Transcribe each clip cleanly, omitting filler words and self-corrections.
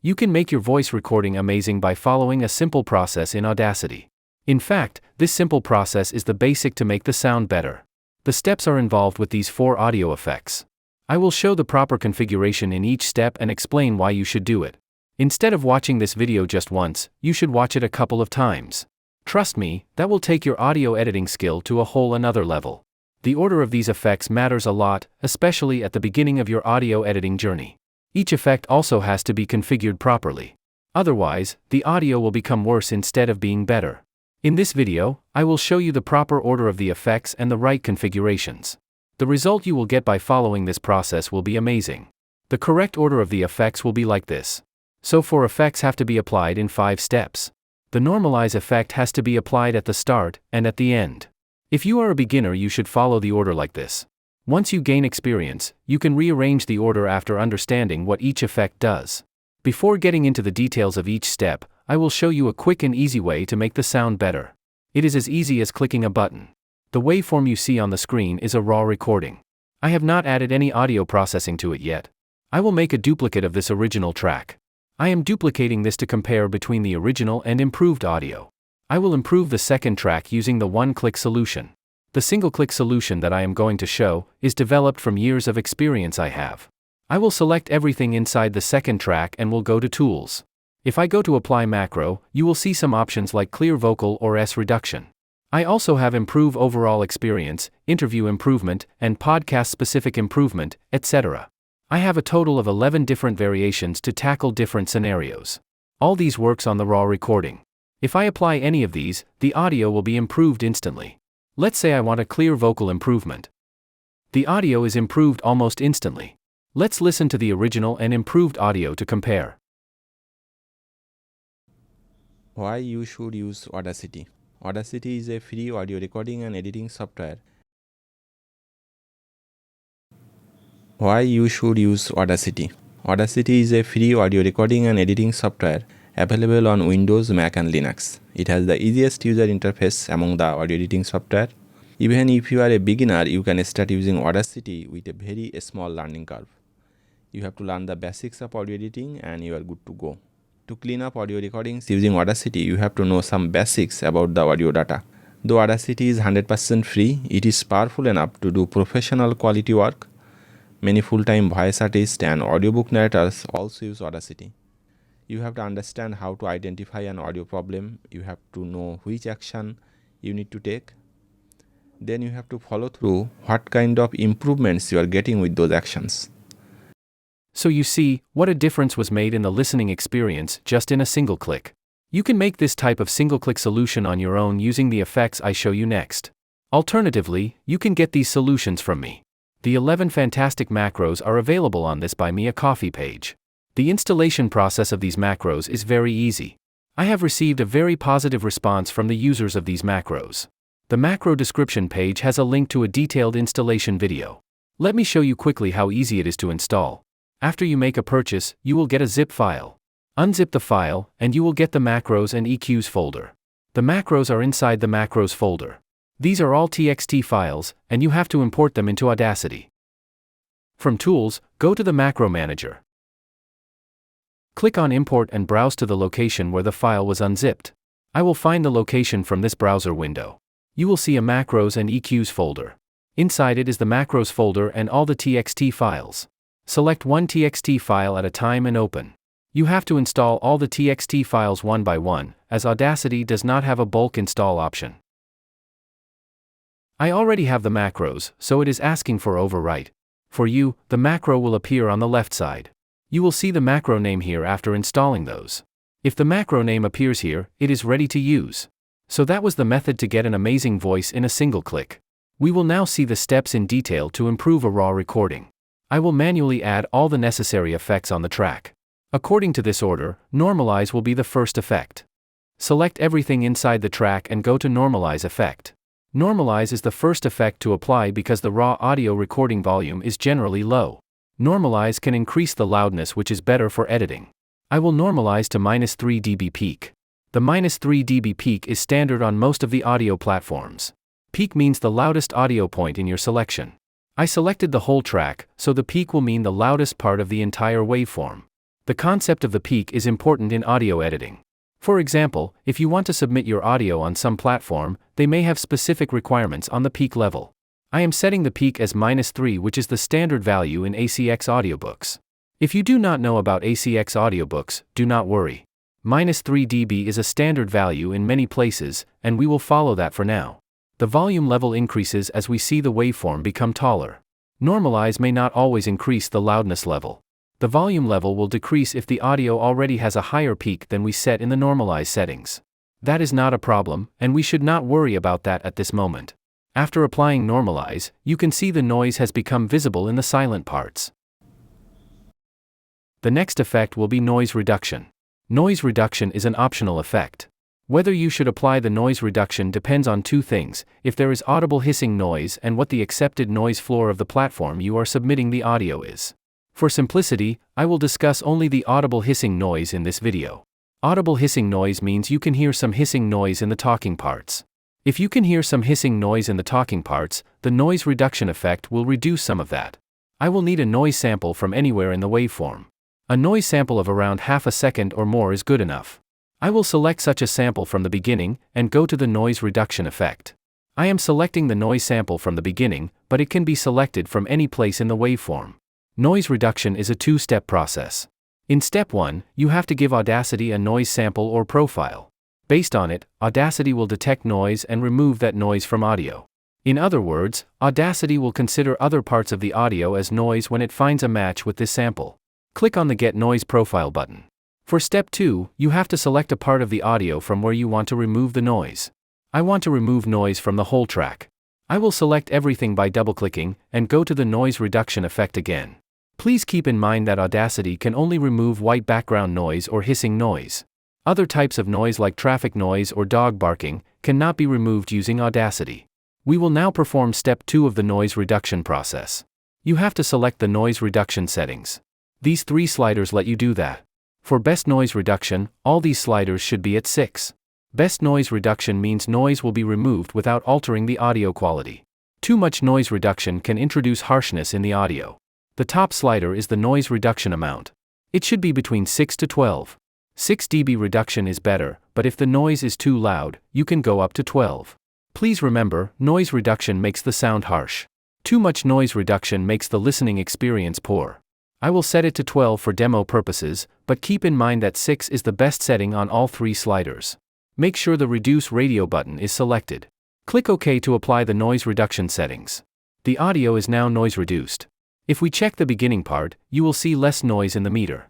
You can make your voice recording amazing by following a simple process in Audacity. In fact, this simple process is the basic to make the sound better. The steps are involved with these 4 audio effects. I will show the proper configuration in each step and explain why you should do it. Instead of watching this video just once, you should watch it a couple of times. Trust me, that will take your audio editing skill to a whole another level. The order of these effects matters a lot, especially at the beginning of your audio editing journey. Each effect also has to be configured properly. Otherwise, the audio will become worse instead of being better. In this video, I will show you the proper order of the effects and the right configurations. The result you will get by following this process will be amazing. The correct order of the effects will be like this. So 4 effects have to be applied in 5 steps. The normalize effect has to be applied at the start and at the end. If you are a beginner, you should follow the order like this. Once you gain experience, you can rearrange the order after understanding what each effect does. Before getting into the details of each step, I will show you a quick and easy way to make the sound better. It is as easy as clicking a button. The waveform you see on the screen is a raw recording. I have not added any audio processing to it yet. I will make a duplicate of this original track. I am duplicating this to compare between the original and improved audio. I will improve the second track using the one-click solution. The single-click solution that I am going to show is developed from years of experience I have. I will select everything inside the second track and will go to Tools. If I go to Apply Macro, you will see some options like Clear Vocal or S Reduction. I also have Improve Overall Experience, Interview Improvement, and Podcast-Specific Improvement, etc. I have a total of 11 different variations to tackle different scenarios. All these works on the raw recording. If I apply any of these, the audio will be improved instantly. Let's say I want a clear vocal improvement. The audio is improved almost instantly. Let's listen to the original and improved audio to compare. Why you should use Audacity? Audacity is a free audio recording and editing software. Why you should use Audacity? Audacity is a free audio recording and editing software available on Windows, Mac and Linux. It has the easiest user interface among the audio editing software. Even if you are a beginner, you can start using Audacity with a very small learning curve. You have to learn the basics of audio editing and you are good to go. To clean up audio recordings using Audacity, you have to know some basics about the audio data. Though Audacity is 100% free, it is powerful enough to do professional quality work. Many full-time voice artists and audiobook narrators also use Audacity. You have to understand how to identify an audio problem. You have to know which action you need to take. Then you have to follow through what kind of improvements you are getting with those actions. So you see, what a difference was made in the listening experience just in a single click. You can make this type of single-click solution on your own using the effects I show you next. Alternatively, you can get these solutions from me. The 11 fantastic macros are available on this Buy Me a Coffee page. The installation process of these macros is very easy. I have received a very positive response from the users of these macros. The macro description page has a link to a detailed installation video. Let me show you quickly how easy it is to install. After you make a purchase, you will get a zip file. Unzip the file, and you will get the macros and EQs folder. The macros are inside the macros folder. These are all TXT files, and you have to import them into Audacity. From Tools, go to the Macro Manager. Click on Import and browse to the location where the file was unzipped. I will find the location from this browser window. You will see a Macros and EQs folder. Inside it is the Macros folder and all the TXT files. Select one TXT file at a time and open. You have to install all the TXT files one by one, as Audacity does not have a bulk install option. I already have the macros, so it is asking for overwrite. For you, the macro will appear on the left side. You will see the macro name here after installing those. If the macro name appears here, it is ready to use. So that was the method to get an amazing voice in a single click. We will now see the steps in detail to improve a raw recording. I will manually add all the necessary effects on the track. According to this order, Normalize will be the first effect. Select everything inside the track and go to Normalize effect. Normalize is the first effect to apply because the raw audio recording volume is generally low. Normalize can increase the loudness, which is better for editing. I will normalize to -3 dB peak. The -3 dB peak is standard on most of the audio platforms. Peak means the loudest audio point in your selection. I selected the whole track, so the peak will mean the loudest part of the entire waveform. The concept of the peak is important in audio editing. For example, if you want to submit your audio on some platform, they may have specific requirements on the peak level. I am setting the peak as -3, which is the standard value in ACX audiobooks. If you do not know about ACX audiobooks, do not worry. -3 dB is a standard value in many places, and we will follow that for now. The volume level increases as we see the waveform become taller. Normalize may not always increase the loudness level. The volume level will decrease if the audio already has a higher peak than we set in the normalize settings. That is not a problem, and we should not worry about that at this moment. After applying normalize, you can see the noise has become visible in the silent parts. The next effect will be noise reduction. Noise reduction is an optional effect. Whether you should apply the noise reduction depends on two things: if there is audible hissing noise and what the accepted noise floor of the platform you are submitting the audio is. For simplicity, I will discuss only the audible hissing noise in this video. Audible hissing noise means you can hear some hissing noise in the talking parts. If you can hear some hissing noise in the talking parts, the noise reduction effect will reduce some of that. I will need a noise sample from anywhere in the waveform. A noise sample of around half a second or more is good enough. I will select such a sample from the beginning and go to the noise reduction effect. I am selecting the noise sample from the beginning, but it can be selected from any place in the waveform. Noise reduction is a two-step process. In step 1, you have to give Audacity a noise sample or profile. Based on it, Audacity will detect noise and remove that noise from audio. In other words, Audacity will consider other parts of the audio as noise when it finds a match with this sample. Click on the Get Noise Profile button. For step 2, you have to select a part of the audio from where you want to remove the noise. I want to remove noise from the whole track. I will select everything by double-clicking and go to the noise reduction effect again. Please keep in mind that Audacity can only remove white background noise or hissing noise. Other types of noise like traffic noise or dog barking cannot be removed using Audacity. We will now perform step 2 of the noise reduction process. You have to select the noise reduction settings. These 3 sliders let you do that. For best noise reduction, all these sliders should be at 6. Best noise reduction means noise will be removed without altering the audio quality. Too much noise reduction can introduce harshness in the audio. The top slider is the noise reduction amount. It should be between 6 to 12. 6 dB reduction is better, but if the noise is too loud, you can go up to 12. Please remember, noise reduction makes the sound harsh. Too much noise reduction makes the listening experience poor. I will set it to 12 for demo purposes, but keep in mind that 6 is the best setting on all 3 sliders. Make sure the Reduce Radio button is selected. Click OK to apply the noise reduction settings. The audio is now noise reduced. If we check the beginning part, you will see less noise in the meter.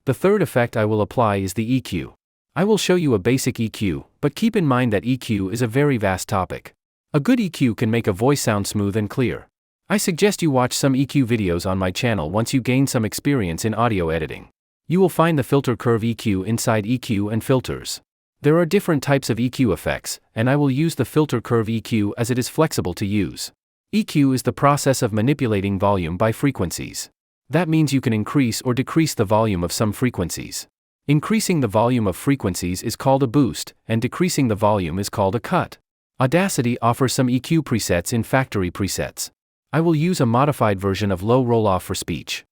The third effect I will apply is the EQ. I will show you a basic EQ, but keep in mind that EQ is a very vast topic. A good EQ can make a voice sound smooth and clear. I suggest you watch some EQ videos on my channel once you gain some experience in audio editing. You will find the filter curve EQ inside EQ and filters. There are different types of EQ effects, and I will use the filter curve EQ as it is flexible to use. EQ is the process of manipulating volume by frequencies. That means you can increase or decrease the volume of some frequencies. Increasing the volume of frequencies is called a boost, and decreasing the volume is called a cut. Audacity offers some EQ presets in factory presets. I will use a modified version of low roll-off for speech.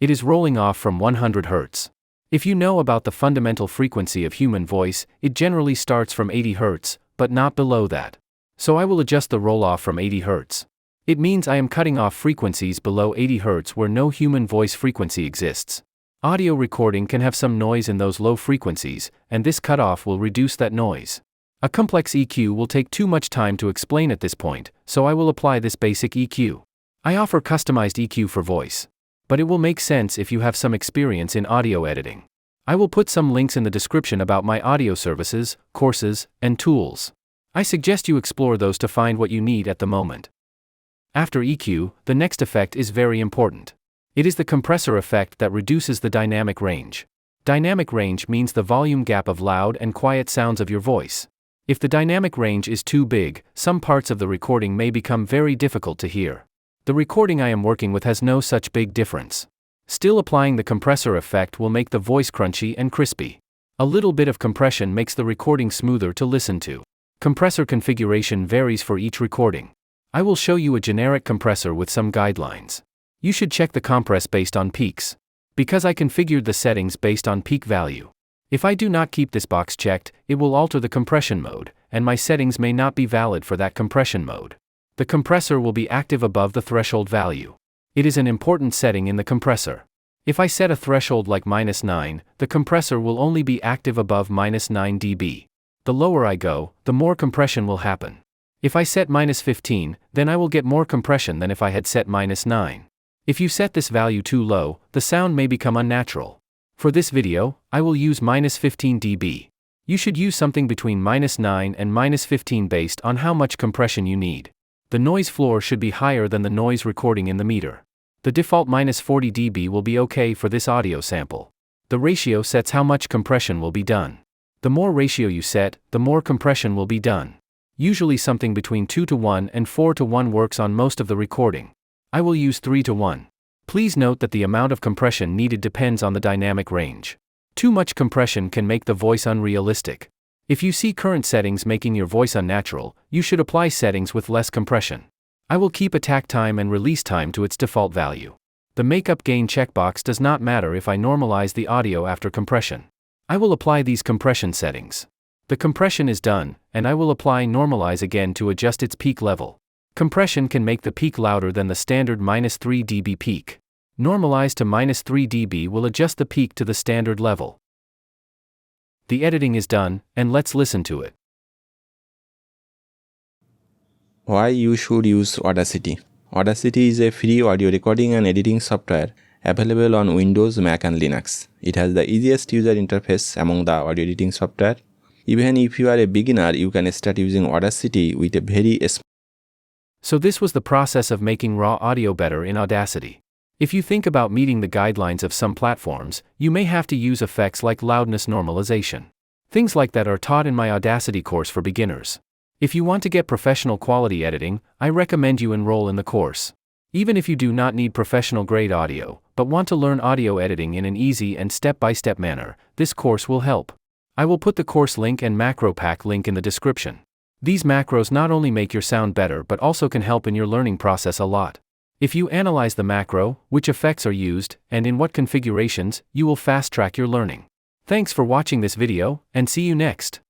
It is rolling off from 100 Hz. If you know about the fundamental frequency of human voice, it generally starts from 80 Hz, but not below that. So I will adjust the roll-off from 80 Hz. It means I am cutting off frequencies below 80 Hz where no human voice frequency exists. Audio recording can have some noise in those low frequencies, and this cutoff will reduce that noise. A complex EQ will take too much time to explain at this point, so I will apply this basic EQ. I offer customized EQ for voice. But it will make sense if you have some experience in audio editing. I will put some links in the description about my audio services, courses, and tools. I suggest you explore those to find what you need at the moment. After EQ, the next effect is very important. It is the compressor effect that reduces the dynamic range. Dynamic range means the volume gap of loud and quiet sounds of your voice. If the dynamic range is too big, some parts of the recording may become very difficult to hear. The recording I am working with has no such big difference. Still, applying the compressor effect will make the voice crunchy and crispy. A little bit of compression makes the recording smoother to listen to. Compressor configuration varies for each recording. I will show you a generic compressor with some guidelines. You should check the compress based on peaks. Because I configured the settings based on peak value. If I do not keep this box checked, it will alter the compression mode, and my settings may not be valid for that compression mode. The compressor will be active above the threshold value. It is an important setting in the compressor. If I set a threshold like -9, the compressor will only be active above -9 dB. The lower I go, the more compression will happen. If I set -15, then I will get more compression than if I had set -9. If you set this value too low, the sound may become unnatural. For this video, I will use -15 dB. You should use something between -9 and -15 based on how much compression you need. The noise floor should be higher than the noise recording in the meter. The default -40 dB will be okay for this audio sample. The ratio sets how much compression will be done. The more ratio you set, the more compression will be done. Usually something between 2:1 and 4:1 works on most of the recording. I will use 3:1. Please note that the amount of compression needed depends on the dynamic range. Too much compression can make the voice unrealistic. If you see current settings making your voice unnatural, you should apply settings with less compression. I will keep attack time and release time to its default value. The makeup gain checkbox does not matter if I normalize the audio after compression. I will apply these compression settings. The compression is done, and I will apply normalize again to adjust its peak level. Compression can make the peak louder than the standard -3 dB peak. Normalize to -3 dB will adjust the peak to the standard level. The editing is done, and let's listen to it. Why you should use Audacity? Audacity is a free audio recording and editing software available on Windows, Mac and Linux. It has the easiest user interface among the audio editing software. Even if you are a beginner, you can start using Audacity with a very small. So this was the process of making raw audio better in Audacity. If you think about meeting the guidelines of some platforms, you may have to use effects like loudness normalization. Things like that are taught in my Audacity course for beginners. If you want to get professional quality editing, I recommend you enroll in the course. Even if you do not need professional grade audio, but want to learn audio editing in an easy and step-by-step manner, this course will help. I will put the course link and macro pack link in the description. These macros not only make your sound better but also can help in your learning process a lot. If you analyze the macro, which effects are used, and in what configurations, you will fast-track your learning. Thanks for watching this video, and see you next.